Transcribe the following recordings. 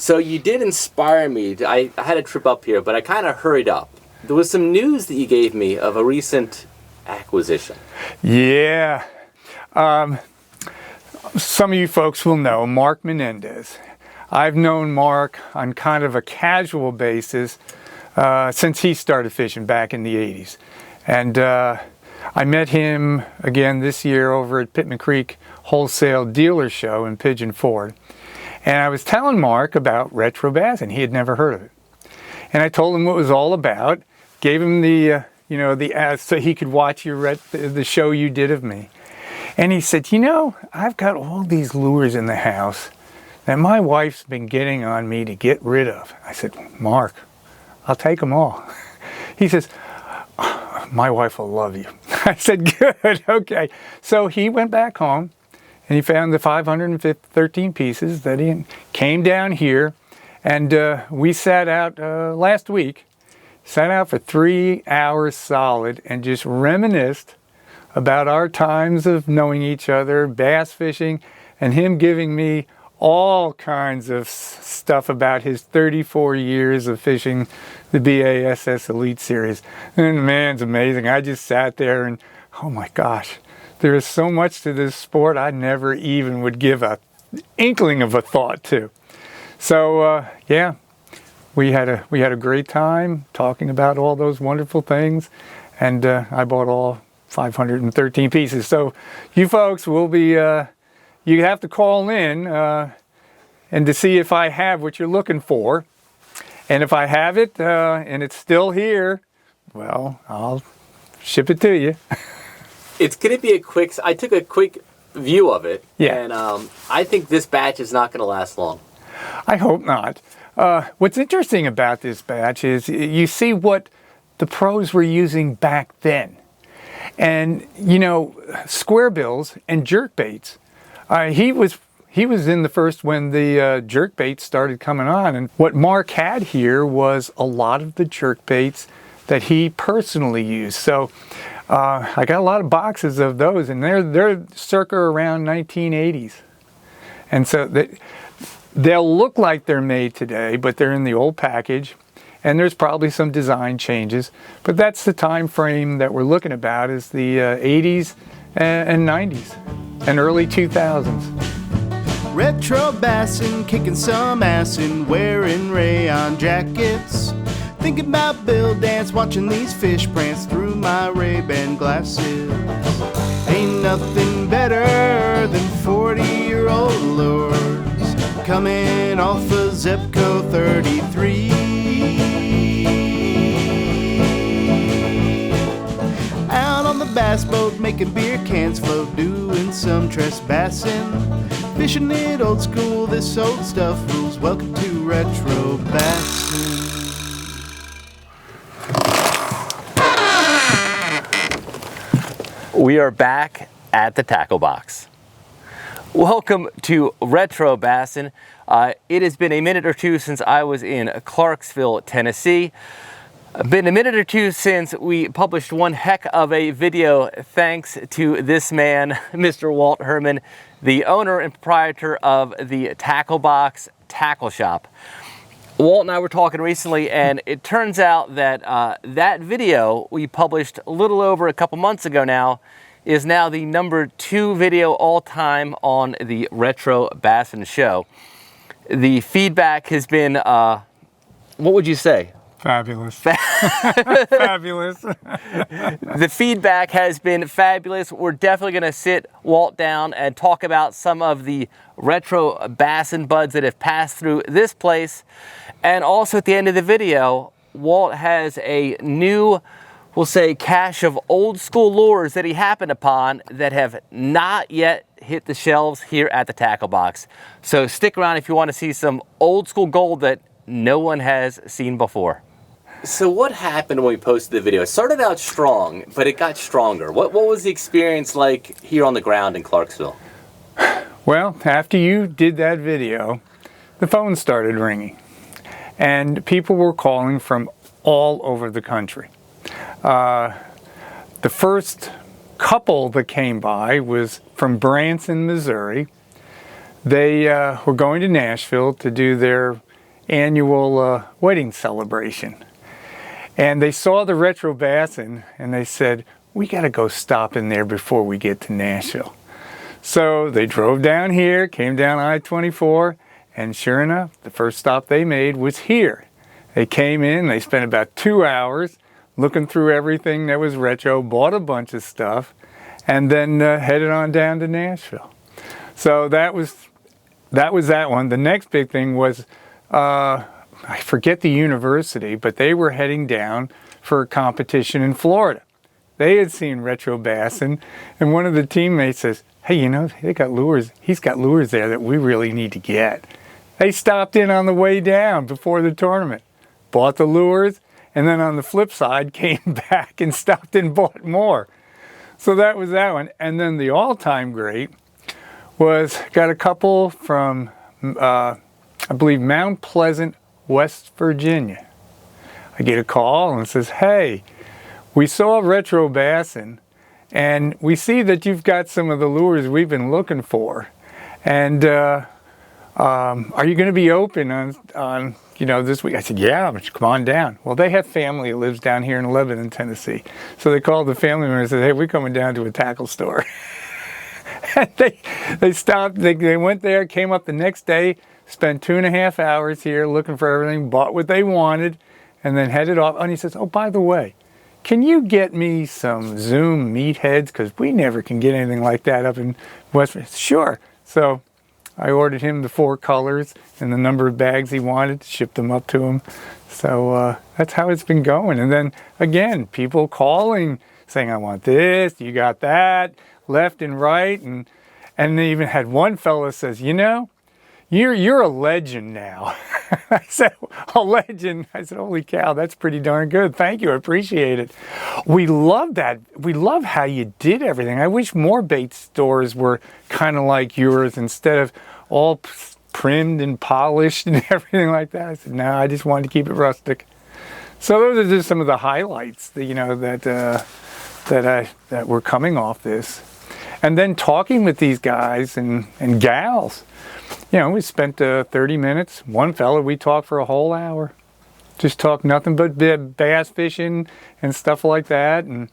So you did inspire me. I had a trip up here, but I kind of hurried up. There was some news that you gave me of a recent acquisition. Yeah. Some of you folks will know Mark Menendez. I've known Mark on kind of a casual basis since he started fishing back in the 80s. And I met him again this year over at Pittman Creek Wholesale Dealer Show in Pigeon Forge. And I was telling Mark about retro bass, and he had never heard of it. And I told him what it was all about, gave him the, so he could watch the show you did of me. And he said, I've got all these lures in the house that my wife's been getting on me to get rid of. I said, Mark, I'll take them all. He says, my wife will love you. I said, good, okay. So he went back home. And he found the 513 pieces that he came down here, and we sat out last week, sat out for 3 hours solid and just reminisced about our times of knowing each other, bass fishing, and him giving me all kinds of stuff about his 34 years of fishing the BASS Elite Series. And the man's amazing. I just sat there and, oh my gosh. There is so much to this sport I never even would give a inkling of a thought to. So yeah, we had a great time talking about all those wonderful things, and I bought all 513 pieces. So you folks will be you have to call in and to see if I have what you're looking for, and if I have it and it's still here, well, I'll ship it to you. It's going to be I took a quick view of it, yeah. And I think this batch is not going to last long. I hope not. What's interesting about this batch is you see what the pros were using back then. And, square bills and jerk baits. He was in the first when the jerk baits started coming on. And what Mark had here was a lot of the jerk baits that he personally used. So I got a lot of boxes of those, and they're circa around 1980s. And so they'll look like they're made today, but they're in the old package, and there's probably some design changes. But that's the time frame that we're looking about, is the 80s and 90s and early 2000s. Retro bassin', kicking some ass and wearing rayon jackets. Thinking about Bill Dance, watching these fish prance through my Ray-Ban glasses. Ain't nothing better than 40-year-old lures coming off of Zepco 33. Out on the bass boat, making beer cans float, doing some trespassing. Fishing it old school, this old stuff rules. Welcome to Retro Bassin'. We are back at the tackle box. Welcome to Retro Bassin'. It has been a minute or two since I was in Clarksville, Tennessee. Been a minute or two since we published one heck of a video, thanks to this man, Mr. Walt Herman, the owner and proprietor of the Tackle Box Tackle Shop. Walt and I were talking recently, and it turns out that that video we published a little over a couple months ago now is now the #2 video all time on the Retro Bassin' Show. The feedback has been, what would you say? Fabulous. Fabulous. The feedback has been fabulous. We're definitely going to sit Walt down and talk about some of the retro bassin buds that have passed through this place. And also at the end of the video, Walt has a new, we'll say, cache of old school lures that he happened upon that have not yet hit the shelves here at the Tackle Box. So stick around if you want to see some old school gold that no one has seen before. So what happened when we posted the video? It started out strong, but it got stronger. What was the experience like here on the ground in Clarksville? Well, after you did that video, the phone started ringing, and people were calling from all over the country. The first couple that came by was from Branson, Missouri. They were going to Nashville to do their annual wedding celebration. And they saw the retro bassin and they said, we got to go stop in there before we get to Nashville. So they drove down here, came down I-24, and sure enough, the first stop they made was here. They came in, they spent about 2 hours looking through everything that was retro, bought a bunch of stuff, and then headed on down to Nashville. So that was that one. The next big thing was, I forget the university, but they were heading down for a competition in Florida. They had seen retro bassin, and one of the teammates says, hey, you know, they got lures. He's got lures there that we really need to get. They stopped in on the way down before the tournament, bought the lures, and then on the flip side came back and stopped and bought more. So that was that one. And then the all-time great was, got a couple from, I believe, Mount Pleasant, West Virginia. I get a call and it says, hey, we saw retro bassin, and we see that you've got some of the lures we've been looking for. And are you going to be open on this week? I said, yeah, come on down. Well, they have family that lives down here in Lebanon, Tennessee. So they called the family member and said, hey, we're coming down to a tackle store. And they stopped, they went there, came up the next day, spent 2.5 hours here looking for everything, bought what they wanted, and then headed off. And he says, oh, by the way, can you get me some Zoom meatheads? Because we never can get anything like that up in West Virginia. Sure. So I ordered him the 4 colors and the number of bags he wanted, shipped them up to him. So that's how it's been going. And then, again, people calling, saying, I want this, you got that, left and right. And they even had one fella says, you know, you're a legend now. I said, a legend? I said, holy cow, that's pretty darn good. Thank you, I appreciate it. We love that. We love how you did everything. I wish more bait stores were kind of like yours instead of all primed and polished and everything like that. I said, no, I just wanted to keep it rustic. So those are just some of the highlights that, that were coming off this. And then talking with these guys and gals. You know, we spent 30 minutes. One fella, we talked for a whole hour. Just talked nothing but bass fishing and stuff like that. And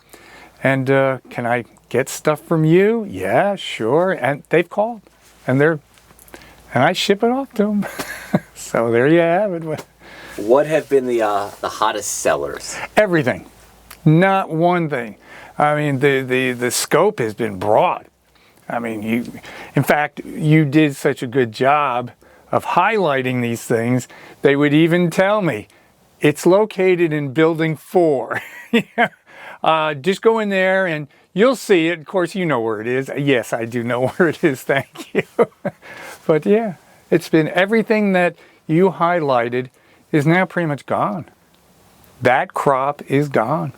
can I get stuff from you? Yeah, sure. And they've called. And I ship it off to them. So there you have it. What have been the hottest sellers? Everything. Not one thing. I mean, the scope has been broad. I mean, in fact, you did such a good job of highlighting these things. They would even tell me, it's located in building 4. Just go in there and you'll see it. Of course, you know where it is. Yes, I do know where it is. Thank you. But yeah, it's been everything that you highlighted is now pretty much gone. That crop is gone.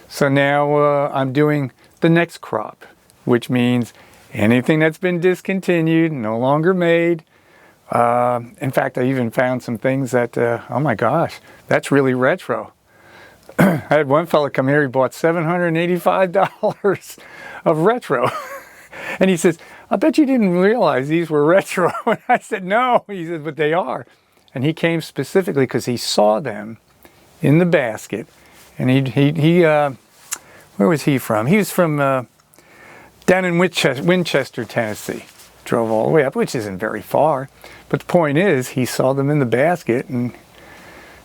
So now I'm doing the next crop, which means anything that's been discontinued, no longer made. In fact, I even found some things that, oh my gosh, that's really retro. I had one fella come here, he bought $785 of retro. And he says, I bet you didn't realize these were retro. And I said, no. He said, but they are. And he came specifically because he saw them in the basket. And he where was he from? He was from down in Winchester, Tennessee. Drove all the way up, which isn't very far. But the point is, he saw them in the basket and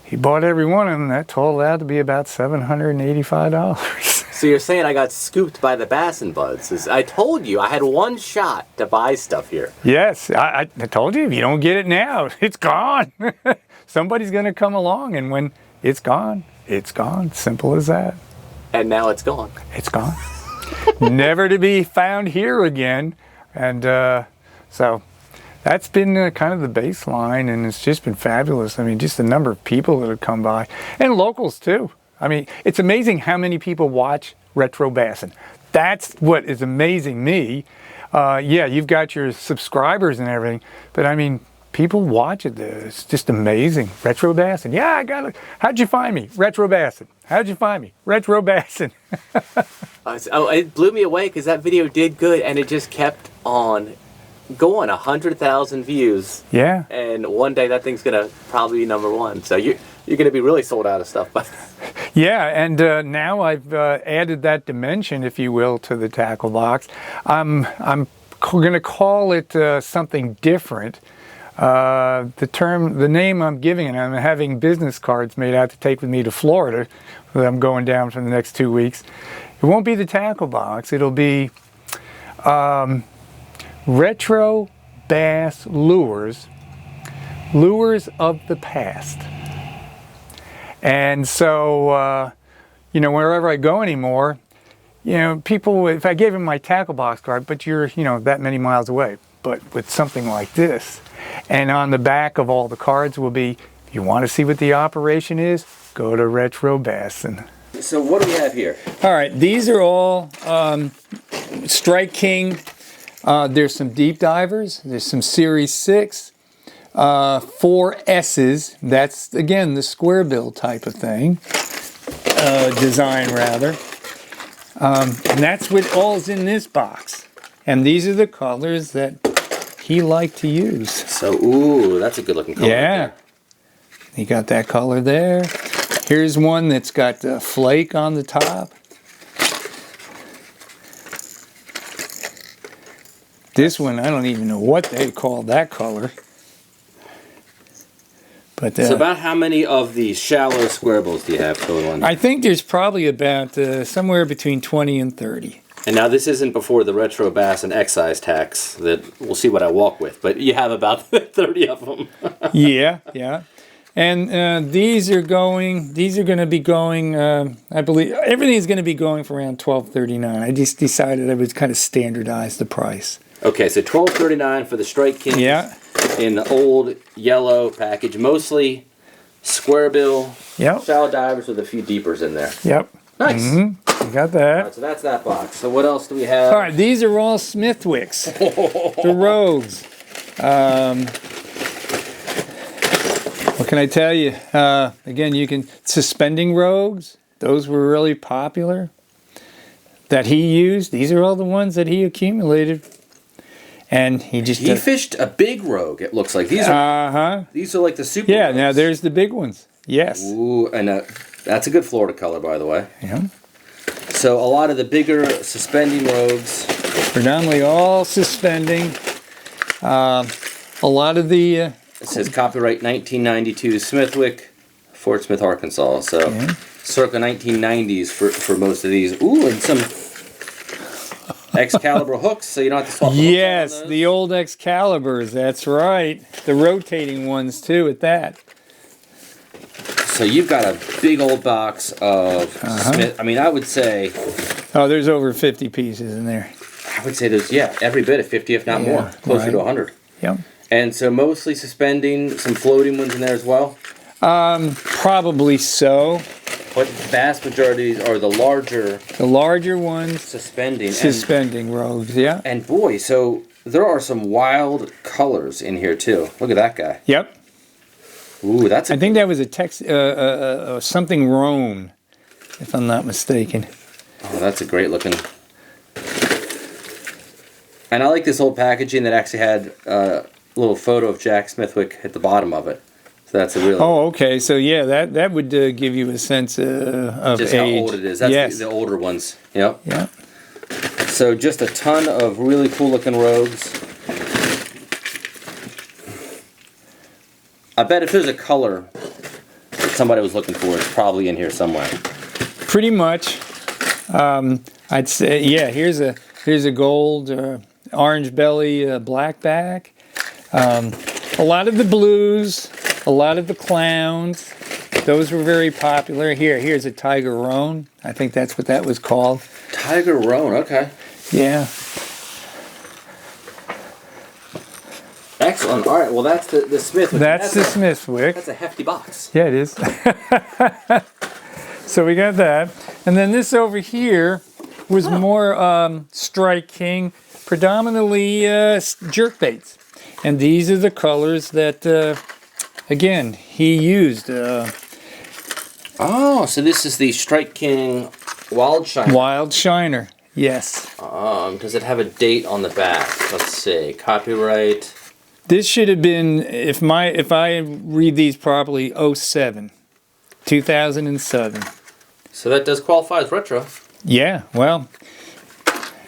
he bought every one of them. That totaled out to be about $785. So you're saying I got scooped by the bassin buds. I told you I had one shot to buy stuff here. Yes, I told you, if you don't get it now, it's gone. Somebody's going to come along, and when it's gone, it's gone. Simple as that. And now it's gone. It's gone. Never to be found here again. And so that's been kind of the baseline, and it's just been fabulous. I mean, just the number of people that have come by, and locals too. I mean, it's amazing how many people watch retro bassin. That's what is amazing me. Yeah, you've got your subscribers and everything, but I mean, people watch it. It's just amazing. Retro bassin. Yeah, I got it. How'd you find me? Retro bassin. How'd you find me? Retro bassin. Oh, it blew me away because that video did good, and it just kept on going 100,000 views. Yeah. And one day that thing's gonna probably be #1. So you're gonna be really sold out of stuff. Yeah, and now I've added that dimension, if you will, to the tackle box. I'm going to call it something different. The name I'm giving it, I'm having business cards made out to take with me to Florida. I'm going down for the next 2 weeks. It won't be the tackle box. It'll be Retro Bass Lures, Lures of the Past. And so, you know, wherever I go anymore, you know, people, if I gave them my tackle box card, but you're, you know, that many miles away, but with something like this, and on the back of all the cards will be, if you want to see what the operation is, go to Retro Bassin. So what do we have here? All right, these are all Strike King. There's some deep divers. There's some Series 6. 4 S's, that's again the square bill type of thing, design rather, and that's what all's in this box, and these are the colors that he liked to use. So, ooh, that's a good looking color. Yeah, right there. he got that color there. Here's one that's got a flake on the top. This one, I don't even know what they call that color. But, so about how many of these shallow square bills do you have total? I think there's probably about somewhere between 20 and 30. And now this isn't before the Retro Bass and excise tax that we'll see what I walk with, but you have about 30 of them. Yeah. And these are going to be going, I believe, everything's going to be going for around $12.39. I just decided I would kind of standardize the price. Okay, so $12.39 for the Strike King. Yeah. In the old yellow package, mostly square bill, shallow divers with a few deepers in there. Yep. Nice. Mm-hmm. You got that. All right, so that's that box. So what else do we have? All right, these are all Smithwicks, the Rogues. What can I tell you? Again, you can suspending Rogues. Those were really popular. That he used. These are all the ones that he accumulated. And he fished a big rogue. It looks like these are like the super. Yeah, rogues. now there's the big ones. Yes. Ooh, and that's a good Florida color, by the way. Yeah. So a lot of the bigger suspending rogues, predominantly all suspending. A lot of the. It says copyright 1992 Smithwick, Fort Smith, Arkansas. So circa 1990s for most of these. Ooh, and some Excalibur hooks, so you don't have to swap the hooks. Yes, the old Excaliburs, that's right. The rotating ones too at that. So you've got a big old box of Smith. I mean, I would say... Oh, there's over 50 pieces in there. I would say there's, every bit of 50, if not more. Closer to 100. Yep. And so mostly suspending, some floating ones in there as well? Probably so. But the vast majority are the larger... The larger ones. Suspending rogues, yeah. And boy, so there are some wild colors in here too. Look at that guy. Yep. Ooh, that's I think that was a something Rome, if I'm not mistaken. Oh, that's a great looking... And I like this old packaging that actually had a little photo of Jack Smithwick at the bottom of it. So that's a really... Oh, okay. So yeah, that would give you a sense of just age. how old it is. That's the older ones. Yep. Yeah. So just a ton of really cool looking rogues. I bet if there's a color that somebody was looking for, it's probably in here somewhere. Pretty much. I'd say, yeah, here's a gold, orange belly, black back. A lot of the blues, a lot of the clowns. Those were very popular. Here's a Tiger Roan. I think that's what that was called. Tiger Roan, okay. Yeah. Excellent. All right, well, that's the Smithwick. That's the Smithwick. That's a hefty box. Yeah, it is. So we got that. And then this over here was more Strike King, predominantly jerkbaits. And these are the colors that, again, he used. Oh, so this is the Strike King Wild Shiner. Wild Shiner. Yes. Does it have a date on the back? Let's see. Copyright. This should have been, if I read these properly, 07. 2007. So that does qualify as retro. Yeah, well,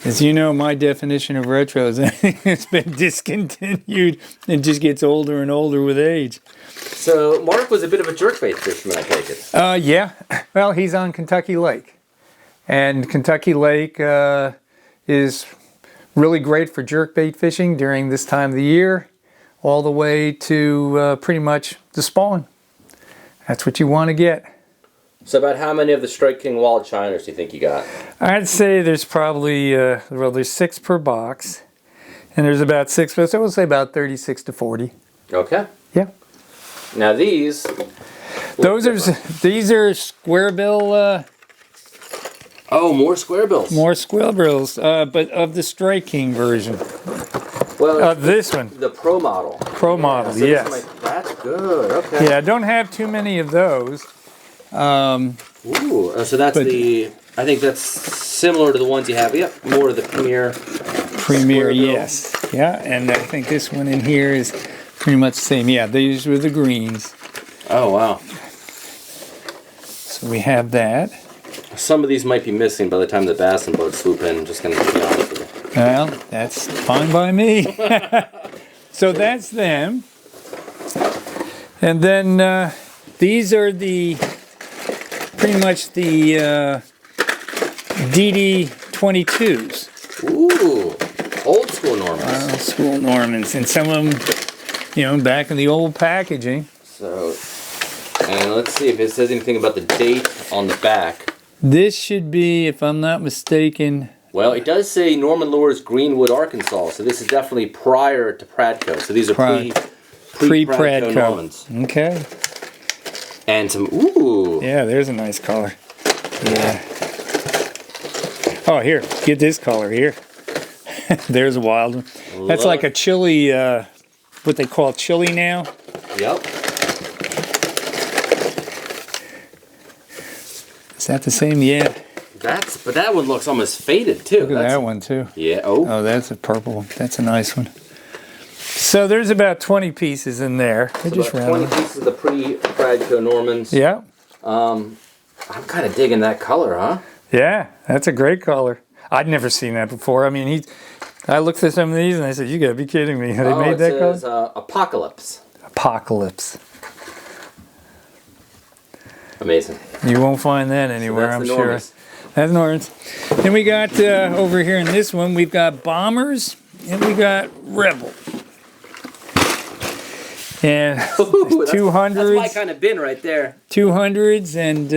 as you know, my definition of retro is it's been discontinued and just gets older and older with age. So Mark was a bit of a jerkbait fisherman, I take it. Yeah. Well, he's on Kentucky Lake. And Kentucky Lake is really great for jerkbait fishing during this time of the year, all the way to pretty much the spawn. That's what you want to get. So about how many of the Strike King Wild Shiners do you think you got? I'd say there's probably, well, there's 6 per box. And there's about 6, so we'll say about 36 to 40. Okay. Yeah. Now these... These are square bill... oh, more square bills. More square bills, but of the Strike King version. Well, this one. The Pro model. Pro model, so yes. That's good, okay. Yeah, I don't have too many of those. Ooh, so that's I think that's similar to the ones you have. Yep, more of the Premier. Premier, yes. Yeah, and I think this one in here is pretty much the same. Yeah, these were the greens. Oh, wow. So we have that. Some of these might be missing by the time the bass and boats swoop in, just going to be honest with you. Well, that's fine by me. So that's them. And then these are pretty much the DD22s. Ooh, old school Normans. Old school Normans. And some of them, back in the old packaging. So, and let's see if it says anything about the date on the back. This should be, if I'm not mistaken... Well, it does say Norman Lures, Greenwood, Arkansas. So this is definitely prior to Pradco. So these are pre-Pradco Normans. Okay. And some, ooh. Yeah, there's a nice color. Yeah. Oh, here, get this color here. There's a wild one. That's like a chili, what they call chili now. Yep. Is that the same? Yeah. But that one looks almost faded too. Look at that one too. Yeah. Oh, that's a purple one. That's a nice one. So there's about 20 pieces in there. So just about 20 pieces of the pre-Pradco Normans. Yeah. I'm kind of digging that color, huh? Yeah, that's a great color. I'd never seen that before. I mean, I looked at some of these and I said, "You gotta be kidding me! They made that color." It says Apocalypse. Apocalypse. Amazing. You won't find that anywhere, I'm sure. Normans. That's Normans. Then we got over here in this one, we've got Bombers and we got Rebel. And 200s. That's my kind of bin right there. 200s and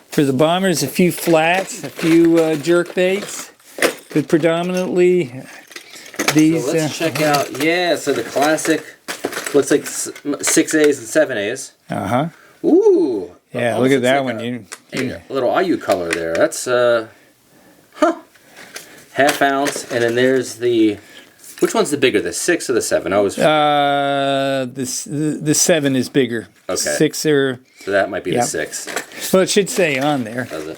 for the Bombers, a few flats, a few jerk baits, but predominantly these. So let's check out. Yeah, so the classic looks like 6As and 7As. Uh huh. Ooh. Yeah, look at that one. A little IU color there. That's half ounce, and then there's the. Which one's the bigger, the 6 or the 7? I was. The 7 is bigger. Okay. 6 are. So that might be the 6. Well, it should say on there. Does it?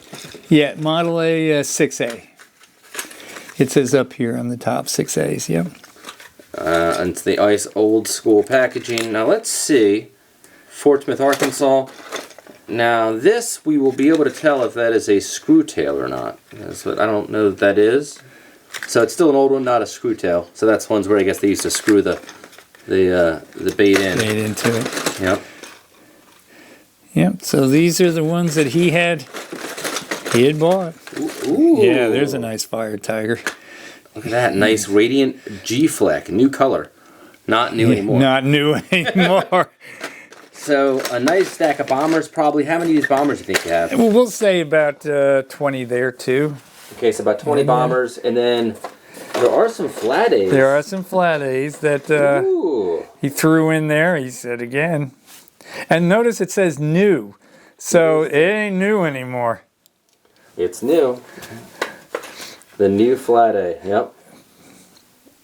Yeah, Model A 6A. It says up here on the top 6As. Yep. And it's the ice old school packaging. Now let's see. Fort Smith, Arkansas. Now this we will be able to tell if that is a screw tail or not. So I don't know if that is. So it's still an old one, not a screw tail. So that's ones where I guess they used to screw the bait in. Bait into it. Yep. Yep. So these are the ones that he had bought. Ooh. Yeah, there's a nice fire tiger. Look at that nice radiant G-Fleck, new color. Not new anymore. Not new anymore. So a nice stack of Bombers probably. How many of these Bombers do you think you have? Well, we'll say about 20 there too. Okay, so about 20 Bombers, and then there are some flat A's. There are some flat A's that he threw in there. He said again. And notice it says new. So it ain't new anymore. It's new. The new flat A, yep.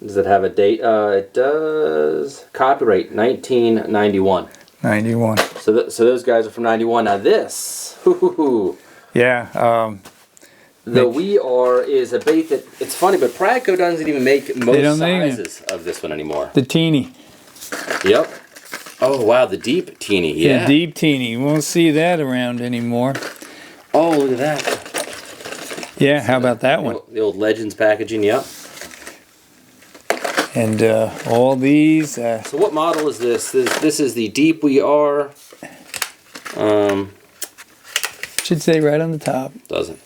Does it have a date? It does. Copyright 1991. 91. So those guys are from 91. Now this, yeah, The We Are is a bait that, it's funny, but Pradco doesn't even make most sizes of this one anymore. The teeny. Yep. Oh, wow, the deep teeny, yeah. Yeah, deep teeny. You won't see that around anymore. Oh, look at that. Yeah, how about that one? The old Legends packaging, yep. And all these. So what model is this? This is the Deep We Are. Should say right on the top. Doesn't.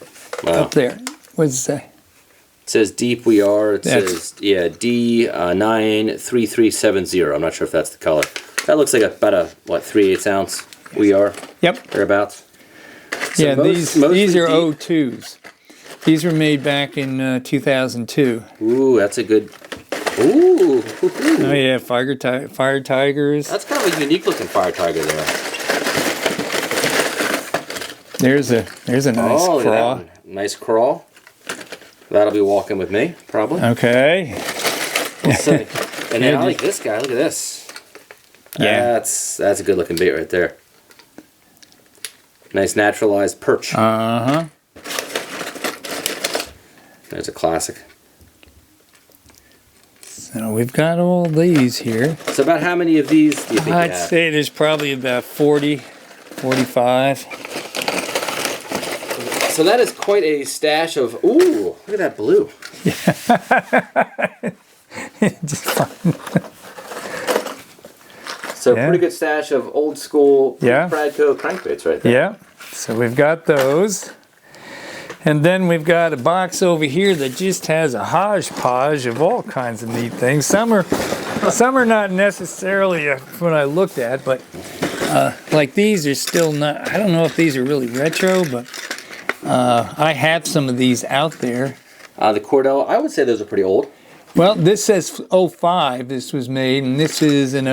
Wow. Up there. What does it say? It says Deep We Are. It says, yeah, D93370. I'm not sure if that's the color. That looks like about a, what, 3/8 ounce We Are? Yep. Thereabouts. So yeah, these are O2s. These were made back in 2002. Ooh, that's a good... Ooh. Oh yeah, Fire Tigers. That's kind of a unique looking Fire Tiger there. There's a nice crawl. Nice crawl. That'll be walking with me, probably. Okay. We'll see. And then I like this guy. Look at this. Yeah. That's a good looking bait right there. Nice naturalized perch. Uh-huh. There's a classic. So we've got all these here. So about how many of these do you think I'd you have? say there's probably about 40, 45. So that is quite a stash of... Ooh, look at that blue. Just fun. So pretty good stash of old school Pradco crankbaits right there. Yeah. So we've got those. And then we've got a box over here that just has a hodgepodge of all kinds of neat things. Some are not necessarily what I looked at, but like these are still not, I don't know if these are really retro, but I have some of these out there. The Cordell, I would say those are pretty old. Well, this says 05 this was made, and this is in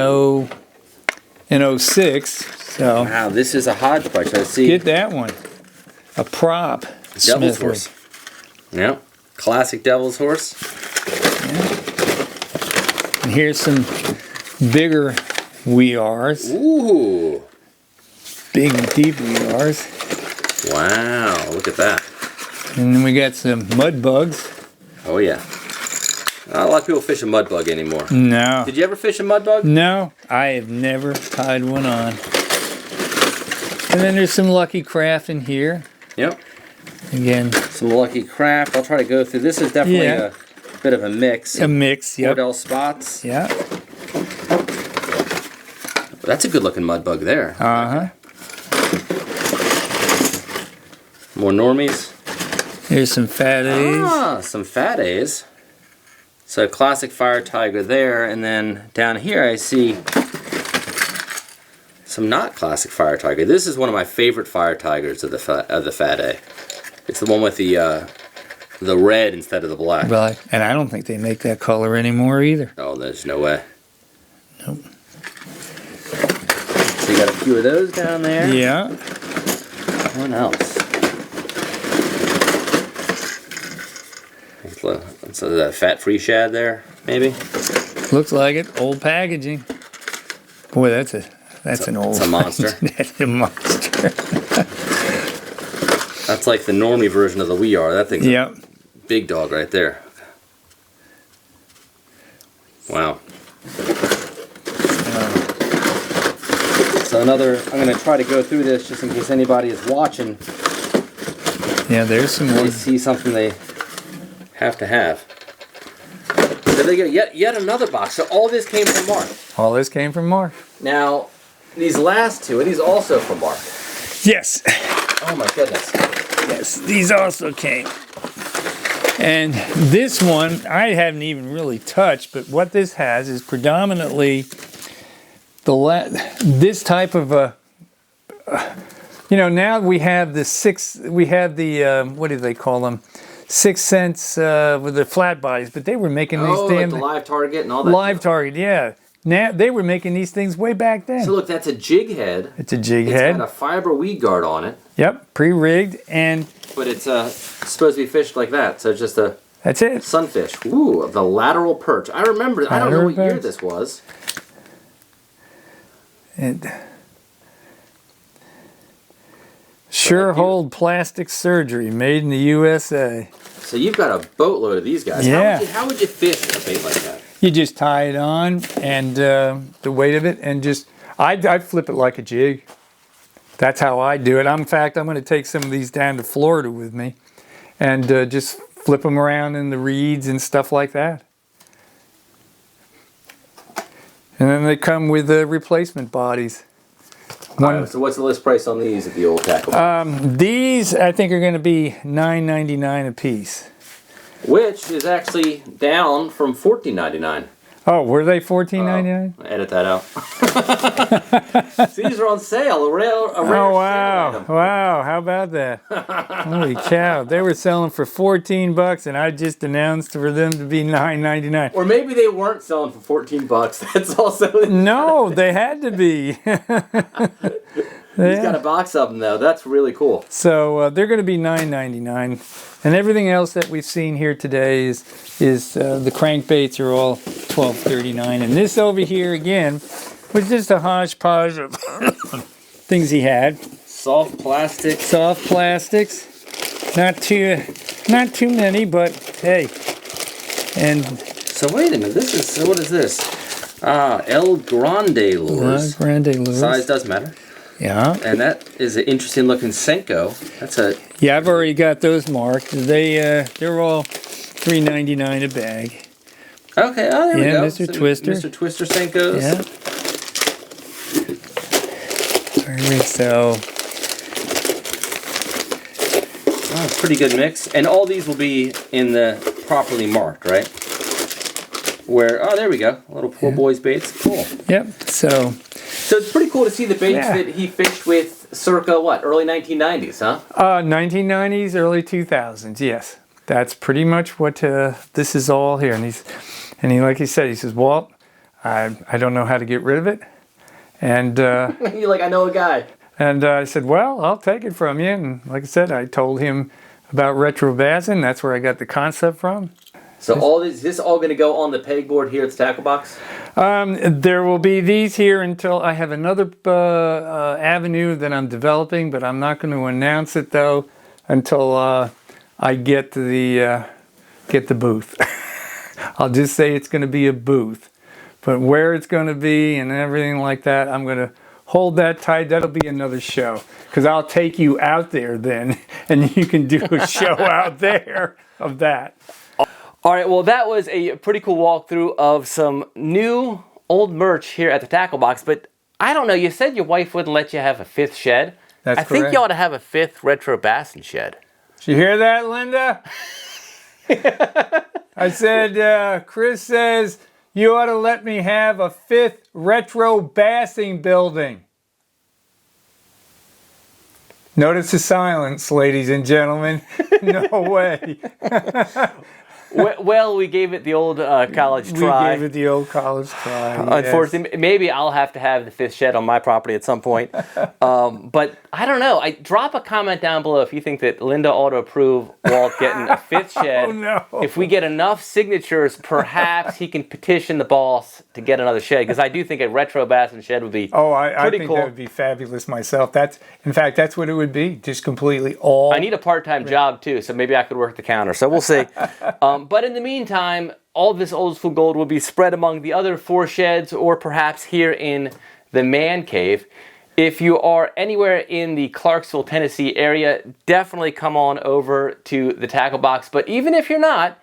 06. So Wow, this is a hodgepodge. I see. get that one. A prop. Devil's Smithwick. Horse. Yeah. Classic Devil's Horse. And here's some bigger We Ares. Ooh. Big, deep We Ares. Wow, look at that. And then we got some mud bugs. Oh, yeah. Not a lot of people fish a mud bug anymore. No. Did you ever fish a mud bug? No, I have never tied one on. And then there's some Lucky Craft in here. Yep. Again. Some Lucky Craft. I'll try to go through. This is definitely a bit of a mix. A mix, yep. Cordell spots. Yeah. That's a good looking mud bug there. Uh-huh. More normies. Here's some Fat A's. Ah, some Fat A's. So classic Fire Tiger there, and then down here I see some not classic Fire Tiger. This is one of my favorite Fire Tigers of the Fat A. It's the one with the red instead of the black. Right. And I don't think they make that color anymore either. Oh, there's no way. Nope. So you got a few of those down there. Yeah. What else? So that fat free shad there, maybe? Looks like it. Old packaging. Boy, that's an old. It's a monster. That's a monster. That's like the normie version of the We Are. That thing's Yep. a big dog right there. Wow. So another, I'm going to try to go through this just in case anybody is watching. Yeah, there's some more. They see something they have to have. So they get yet another box. So all this came from Mark. All this came from Mark. Now, these last two, are these also from Mark? Yes. Oh my goodness. Yes, these also came. And this one, I haven't even really touched, but what this has is predominantly this type of a, now we have the what do they call them? 6 cents with the flat bodies, but they were making these like the live target and all that. Live target, yeah. Now they were making these things way back then. So look, that's a jig head. It's a jig It's head. got a fiber weed guard on it. Yep, pre-rigged, and but it's supposed to be fished like that. So it's just a that's it. sunfish. Ooh, the lateral perch. I remember. I don't know what year this was. Sure hold plastic surgery, made in the USA. So you've got a boatload of these guys. Yeah. How would you fish a bait like that? You just tie it on and the weight of it, and just I flip it like a jig. That's how I do it. In fact, I'm going to take some of these down to Florida with me and just flip them around in the reeds and stuff like that. And then they come with replacement bodies. So what's the list price on these at the old tackle box? These I think are going to be $9.99 a piece. Which is actually down from $14.99. Oh, were they $14.99? Edit that out. See, these are on sale. A rare Oh, wow. sale item. Wow, how about that? Holy cow. They were selling for $14 and I just announced for them to be $9.99. Or maybe they weren't selling for $14. That's also... No, they had to be. He's got a box of them, though. That's really cool. So they're going to be $9.99. And everything else that we've seen here today is the crankbaits are all $12.39. And this over here, again, was just a hodgepodge of things he had. Soft plastic. Soft plastics. Not too many, but hey. And So wait a minute. What is this? El Grande Lures. Grande Lures. Size does matter. Yeah. And that is an interesting looking Senko. That's a... Yeah, I've already got those marked. They're all $3.99 a bag. Okay, oh, there we go. Mr. Twister. Mr. Twister Senkos. Yeah. Alright, so... Oh, it's a pretty good mix. And all these will be in the properly marked, right? Oh, there we go. A little poor boy's baits. Cool. Yep, so it's pretty cool to see the baits that he fished with circa, what, early 1990s, huh? 1990s, early 2000s, yes. That's pretty much what this is all here. And he, like he said, he says, Walt, I don't know how to get rid of it. And You're like, I know a guy. And I said, well, I'll take it from you. And like I said, I told him about retro bassing. That's where I got the concept from. So is this all going to go on the pegboard here at the tackle box? There will be these here until I have another avenue that I'm developing, but I'm not going to announce it though until I get the booth. I'll just say it's going to be a booth, but where it's going to be and everything like that, I'm going to hold that tight. That'll be another show because I'll take you out there then, and you can do a show out there of that. All right, well, that was a pretty cool walkthrough of some new old merch here at the tackle box, but I don't know, you said your wife wouldn't let you have a fifth shed. That's I think you ought to have a fifth retro bassin shed. Did you hear that, Linda? I said, Chris says, you ought to let me have a fifth retro bassing building. Notice the silence, ladies and gentlemen. No way. Well, we gave it the old college try. We gave it the old college try. Unfortunately, yes. maybe I'll have to have the fifth shed on my property at some point. But I don't know. Drop a comment down below if you think that Linda ought to approve Walt getting a fifth shed. Oh, no. If we get enough signatures, perhaps he can petition the boss to get another shed. Because I do think a retro bassin shed would be I pretty think cool. that would be fabulous myself. In fact, that's what it would be. Just completely all. I need a part-time job too, so maybe I could work the counter. So we'll see. But in the meantime, all this old school gold will be spread among the other 4 sheds or perhaps here in the man cave. If you are anywhere in the Clarksville, Tennessee area, definitely come on over to the tackle box. But even if you're not,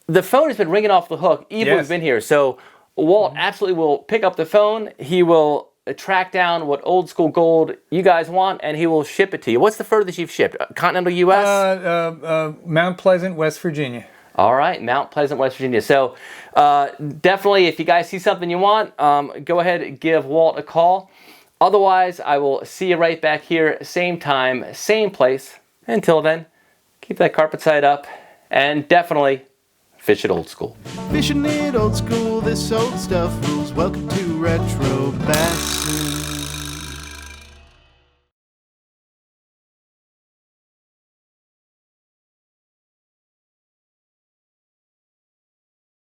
the phone has been ringing off the hook even we've been here. So Walt absolutely will pick up the phone. He will track down what old school gold you guys want, and he will ship it to you. What's the furthest you've shipped? Continental U.S.? Mount Pleasant, West Virginia. All right, Mount Pleasant, West Virginia. So definitely, if you guys see something you want, go ahead and give Walt a call. Otherwise, I will see you right back here, same time, same place. Until then, keep that carpet side up, and definitely fish it old school. Fishing it old school, this old stuff rules. Welcome to Retro Bassin'.